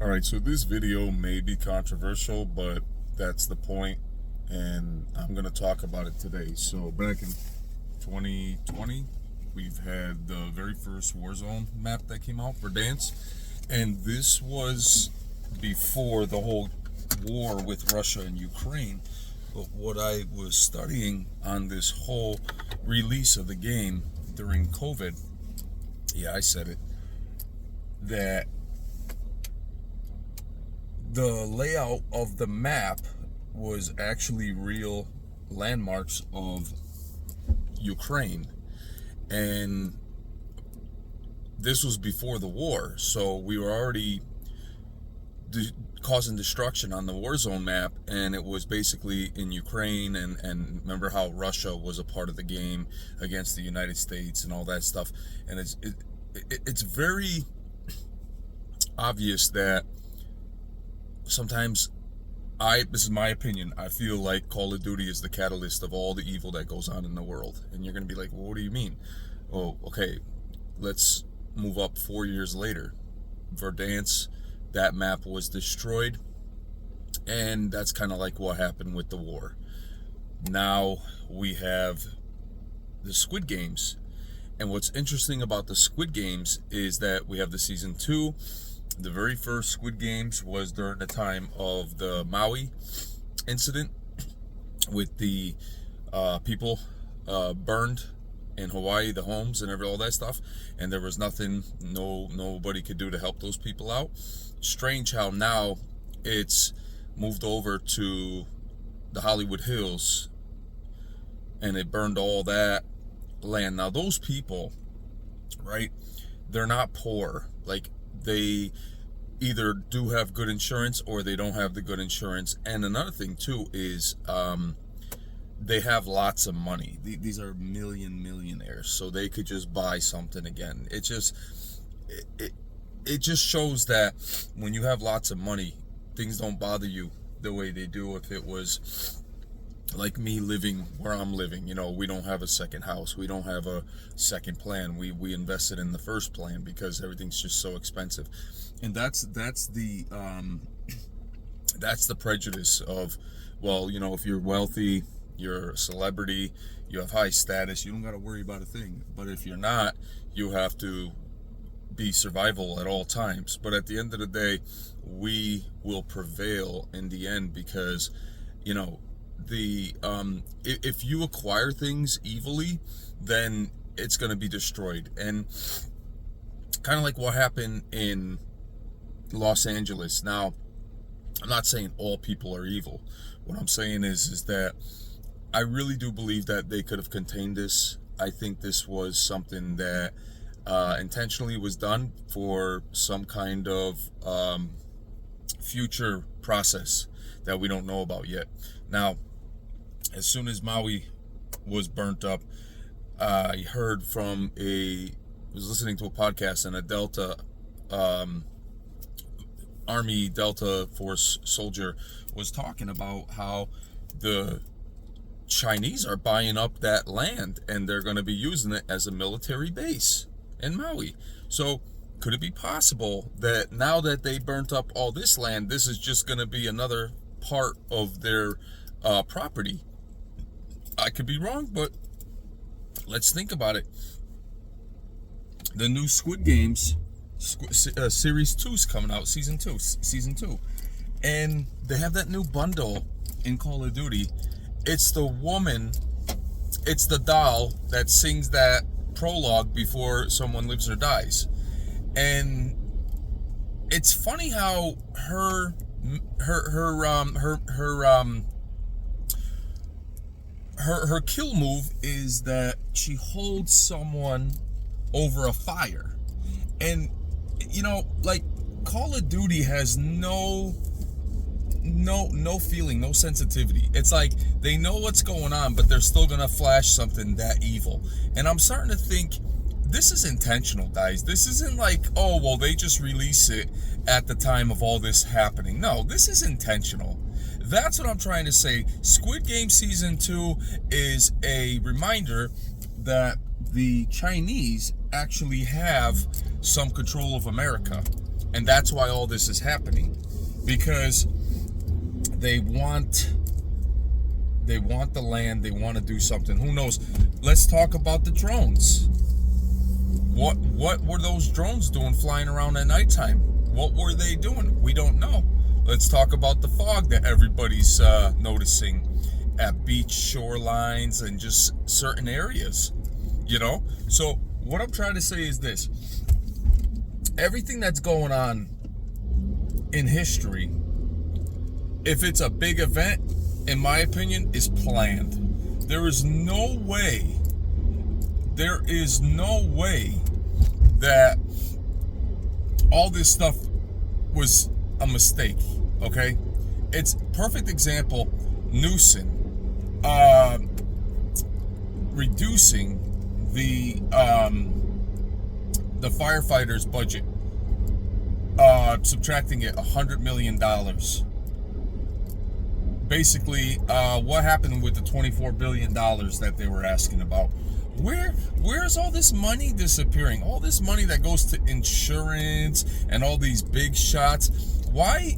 Alright, so this video may be controversial, but that's the point, and I'm going to talk about it today. So back in 2020, we've had the very first Warzone map that came out for Dance, and this was before the whole war with Russia and Ukraine. But what I was studying on this whole release of the game during COVID, yeah, I said it, that the layout of the map was actually real landmarks of Ukraine, and this was before the war, so we were already causing destruction on the Warzone map, and it was basically in Ukraine, and remember how Russia was a part of the game against the United States and all that stuff. And it's very obvious that sometimes, this is my opinion, I feel like Call of Duty is the catalyst of all the evil that goes on in the world. And you're going to be like, well, what do you mean? Oh, okay, let's move up 4 years later. Verdansk, that map was destroyed, and that's kind of like what happened with the war. Now we have the Squid Games, and what's interesting about the Squid Games is that we have the season 2. The very first Squid Games was during the time of the Maui incident with the people burned in Hawaii, the homes and all that stuff, and there was nothing, nobody could do to help those people out. Strange how now it's moved over to the Hollywood Hills, and it burned all that land. Now those people, right, they're not poor. Like, they either do have good insurance or they don't have the good insurance. And another thing too is they have lots of money. These are millionaires, so they could just buy something again. It just shows that when you have lots of money, things don't bother you the way they do if it was like me living where I'm living. You know, we don't have a second house, we don't have a second plan. We invested in the first plan because everything's just so expensive. And that's the prejudice of, well, you know, if you're wealthy, you're a celebrity, you have high status, you don't got to worry about a thing. But if you're not, you have to be survival at all times. But at the end of the day, we will prevail in the end, because, you know, if you acquire things evilly, then it's going to be destroyed. And kind of like what happened in Los Angeles. Now, I'm not saying all people are evil. What I'm saying is that I really do believe that they could have contained this. I think this was something that intentionally was done for some kind of future process that we don't know about yet. Now, as soon as Maui was burnt up, I heard from was listening to a podcast, and a Delta Army Delta Force soldier was talking about how the Chinese are buying up that land and they're going to be using it as a military base in Maui. So could it be possible that now that they burnt up all this land, this is just going to be another part of their property? I could be wrong, but let's think about it. The new Squid Games Series 2 is coming out, Season 2. And they have that new bundle in Call of Duty. It's the woman, it's the doll that sings that prologue before someone lives or dies. And it's funny how her kill move is that she holds someone over a fire. And, you know, like, Call of Duty has no feeling, no sensitivity. It's like they know what's going on, but they're still gonna flash something that evil. And I'm starting to think this is intentional, guys. This isn't like, oh, well, they just release it at the time of all this happening. No, this is intentional. That's what I'm trying to say. Squid Game Season 2 is a reminder that the Chinese actually have some control of America. And that's why all this is happening, because they want the land, they want to do something. Who knows? Let's talk about the drones. What were those drones doing flying around at nighttime? What were they doing? We don't know. Let's talk about the fog that everybody's noticing at beach shorelines and just certain areas, you know? So what I'm trying to say is this. Everything that's going on in history, if it's a big event, in my opinion, is planned. There is no way that all this stuff was a mistake, okay? It's perfect example, Newsom reducing the firefighters' budget, subtracting it $100 million. Basically, what happened with the $24 billion that they were asking about? Where's all this money disappearing? All this money that goes to insurance and all these big shots. Why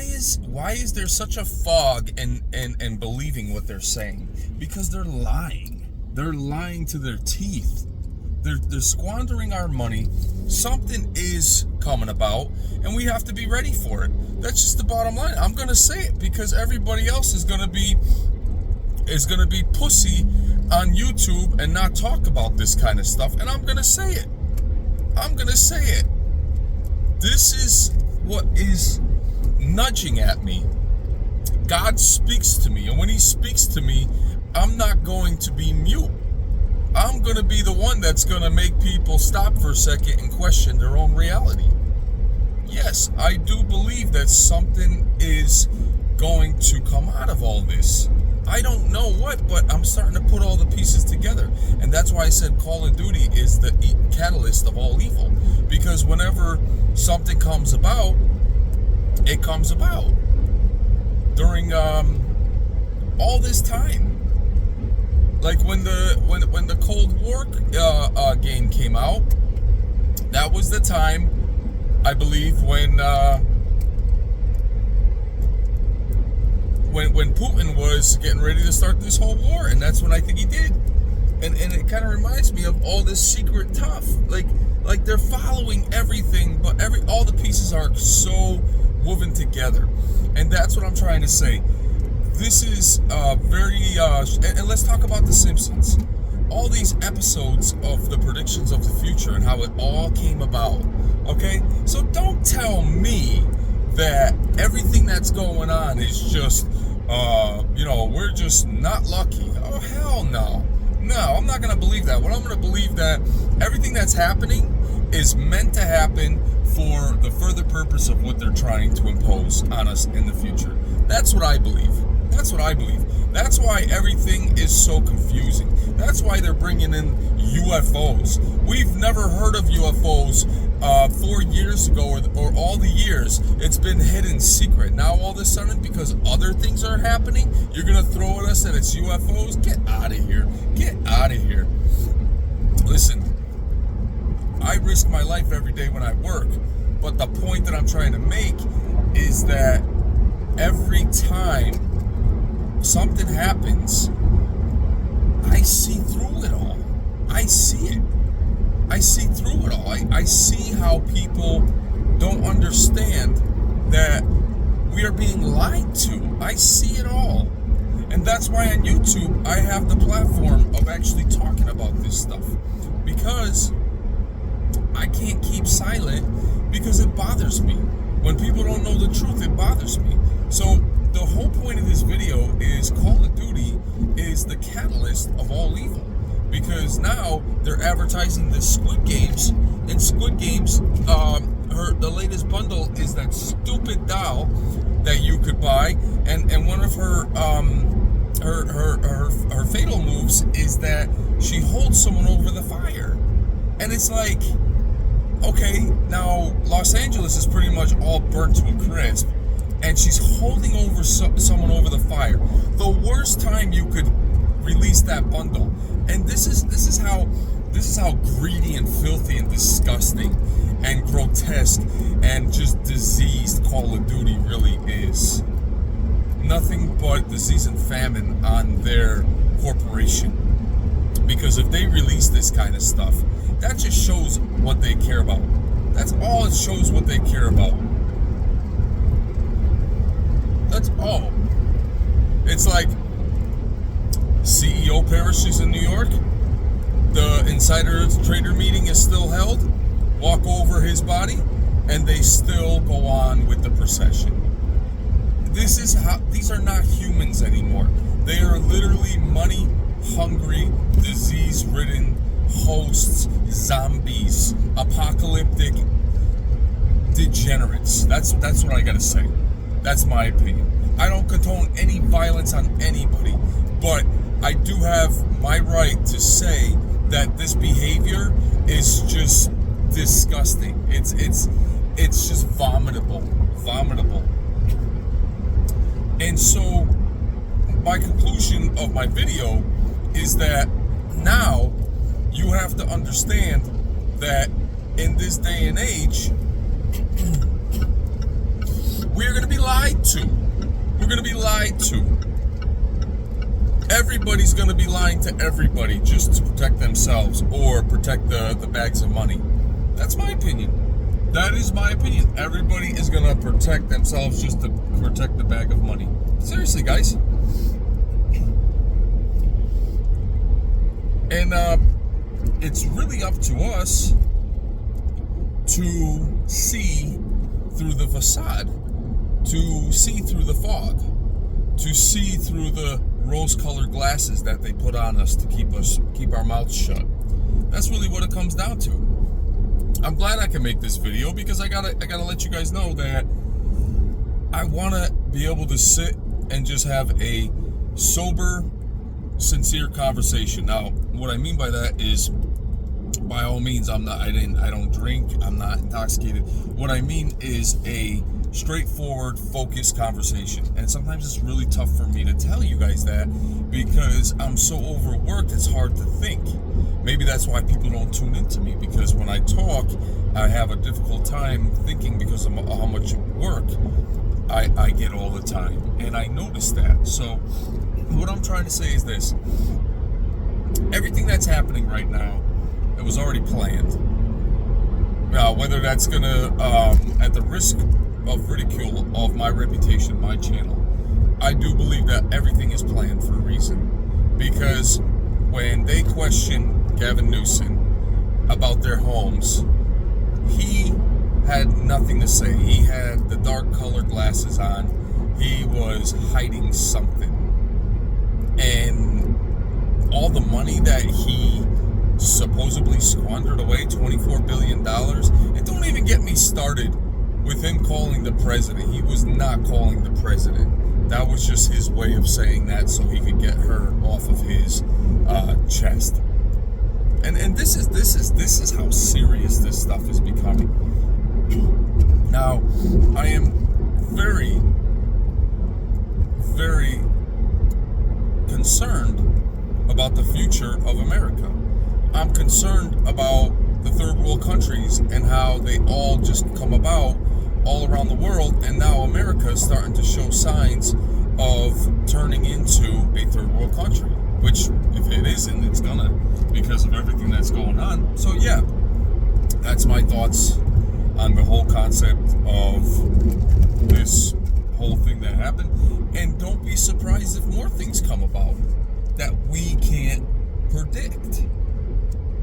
is there such a fog and believing what they're saying? Because they're lying. They're lying to their teeth. They're squandering our money. Something is coming about, and we have to be ready for it. That's just the bottom line. I'm gonna say it because everybody else is gonna be pussy on YouTube and not talk about this kind of stuff. And I'm gonna say it. This is what is nudging at me. God speaks to me, and when He speaks to me, I'm not going to be mute. I'm going to be the one that's going to make people stop for a second and question their own reality. Yes, I do believe that something is going to come out of all this. I don't know what, but I'm starting to put all the pieces together. And that's why I said Call of Duty is the catalyst of all evil. Because whenever something comes about, it comes about. During all this time. Like when the Cold War game came out, that was the time, I believe, when Putin was getting ready to start this whole war, and that's when I think he did. And it kind of reminds me of all this secret stuff. Like they're following everything, but all the pieces are so woven together, and that's what I'm trying to say. This is very, and let's talk about The Simpsons. All these episodes of the predictions of the future and how it all came about, okay? So don't tell me that everything that's going on is just, we're just not lucky. Oh, hell no. No, I'm not going to believe that. What I'm going to believe that everything that's happening is meant to happen for the further purpose of what they're trying to impose on us in the future. That's what I believe. That's why everything is so confusing. That's why they're bringing in UFOs. We've never heard of UFOs 4 years ago or all the years. It's been hidden secret. Now all of a sudden, because other things are happening, you're going to throw at us that it's UFOs? Get out of here. Get out of here. Listen, I risk my life every day when I work. But the point that I'm trying to make is that every time something happens, I see through it all. I see it. I see through it all. I see how people don't understand that we are being lied to. I see it all. And that's why on YouTube, I have the platform of actually talking about this stuff. Because I can't keep silent because it bothers me. When people don't know the truth, it bothers me. So the whole point of this video is Call of Duty is the catalyst of all evil. Because now they're advertising the Squid Games, and Squid Games, the latest bundle is that stupid doll that you could buy, and one of her fatal moves is that she holds someone over the fire, and it's like, okay, now Los Angeles is pretty much all burnt to a crisp, and she's holding over someone over the fire. The worst time you could release that bundle, and this is how greedy and filthy and disgusting and grotesque and just diseased Call of Duty really is. Nothing but disease and famine on their corporation. Because if they release this kind of stuff, that just shows what they care about. That's all it shows, what they care about. That's all. It's like CEO perishes in New York. The insider trader meeting is still held. Walk over his body, and they still go on with the procession. This is how, these are not humans anymore. They are literally money-hungry, disease-ridden hosts, zombies, apocalyptic degenerates. That's what I gotta say. That's my opinion. I don't condone any violence on anybody, but I do have my right to say that this behavior is just disgusting. It's just vomitable. And so my conclusion of my video is that now you have to understand that in this day and age, we're going to be lied to. We're going to be lied to. Everybody's going to be lying to everybody just to protect themselves or protect the bags of money. That's my opinion. That is my opinion. Everybody is going to protect themselves just to protect the bag of money. Seriously, guys. And it's really up to us to see through the facade, to see through the fog, to see through the rose-colored glasses that they put on us to keep our mouths shut. That's really what it comes down to. I'm glad I can make this video because I gotta let you guys know that I want to be able to sit and just have a sober, sincere conversation. Now, what I mean by that is, by all means, I don't drink, I'm not intoxicated. What I mean is a straightforward, focused conversation. And sometimes it's really tough for me to tell you guys that because I'm so overworked, it's hard to think. Maybe that's why people don't tune into me, because when I talk, I have a difficult time thinking because of how much work I get all the time. And I notice that. So what I'm trying to say is this. Everything that's happening right now, it was already planned. Whether that's going to, at the risk of ridicule of my reputation, my channel, I do believe that everything is planned for a reason. Because when they questioned Gavin Newsom about their homes, he had nothing to say. He had the dark colored glasses on. He was hiding something. And all the money that he supposedly squandered away, $24 billion, and don't even get me started with him calling the president. He was not calling the president. That was just his way of saying that so he could get her off of his chest. And this is how serious this stuff is becoming. Now, I am very, very concerned about the future of America. I'm concerned about the third world countries and how they all just come about all around the world, and now America is starting to show signs of turning into a third world country, which if it isn't, it's gonna, because of everything that's going on. So yeah, that's my thoughts on the whole concept of this whole thing that happened. And don't be surprised if more things come about that we can't predict.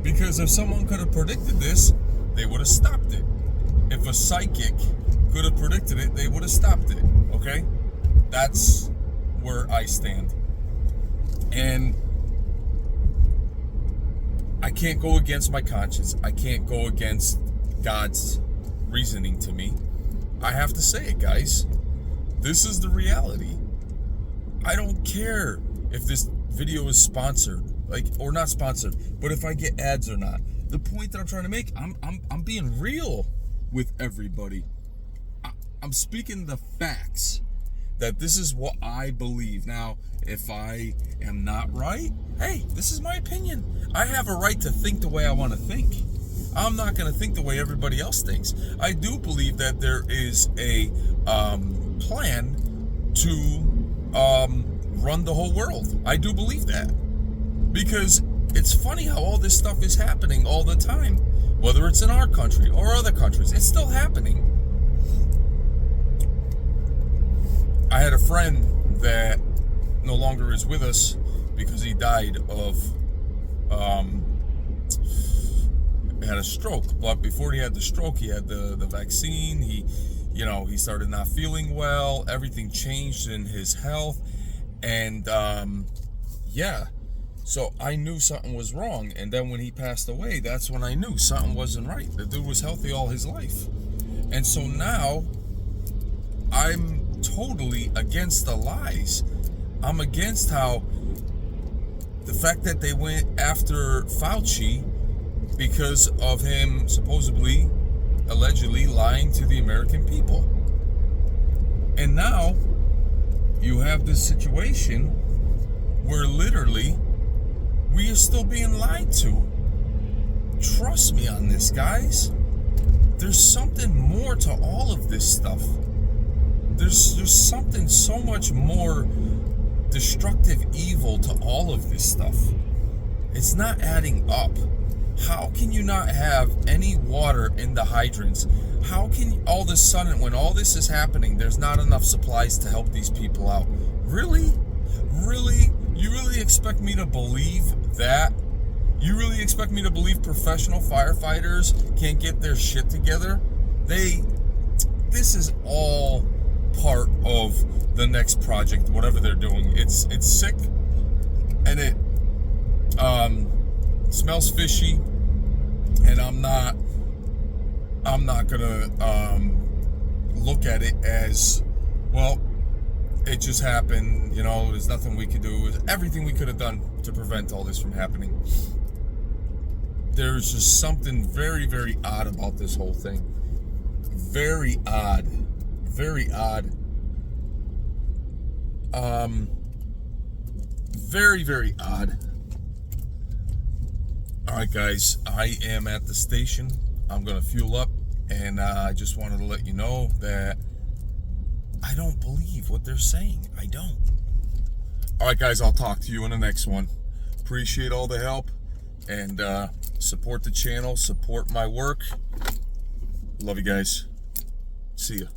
Because if someone could have predicted this, they would have stopped it. If a psychic could have predicted it, they would have stopped it. Okay? That's where I stand. And I can't go against my conscience. I can't go against God's reasoning to me. I have to say it, guys. This is the reality. I don't care if this video is sponsored, or not sponsored, but if I get ads or not. The point that I'm trying to make, I'm being real with everybody. I'm speaking the facts, that this is what I believe. Now, if I am not right, hey, this is my opinion. I have a right to think the way I want to think. I'm not going to think the way everybody else thinks. I do believe that there is a plan to run the whole world. I do believe that. Because it's funny how all this stuff is happening all the time. Whether it's in our country or other countries, it's still happening. I had a friend that no longer is with us because he died of had a stroke. But before he had the stroke, he had the vaccine. He started not feeling well. Everything changed in his health, and so I knew something was wrong. And then when he passed away, that's when I knew something wasn't right. The dude was healthy all his life. And so now I'm totally against the lies. I'm against how the fact that they went after Fauci because of him supposedly, allegedly lying to the American people. And now you have this situation where literally we are still being lied to. Trust me on this, guys. There's something more to all of this stuff. There's something so much more destructive evil to all of this stuff. It's not adding up. How can you not have any water in the hydrants? How can all of a sudden, when all this is happening, there's not enough supplies to help these people out? Really? Really? You really expect me to believe that? You really expect me to believe professional firefighters can't get their shit together? This is all part of the next project, whatever they're doing. It's sick, and it smells fishy, and I'm not gonna look at it as, well, it just happened, there's nothing we could do. There's everything we could have done to prevent all this from happening. There's just something very, very odd about this whole thing. Very odd. Very odd. Very, very odd. Alright guys, I am at the station. I'm going to fuel up, and I just wanted to let you know that I don't believe what they're saying. I don't. Alright guys, I'll talk to you in the next one. Appreciate all the help, and support the channel, support my work. Love you guys. See ya.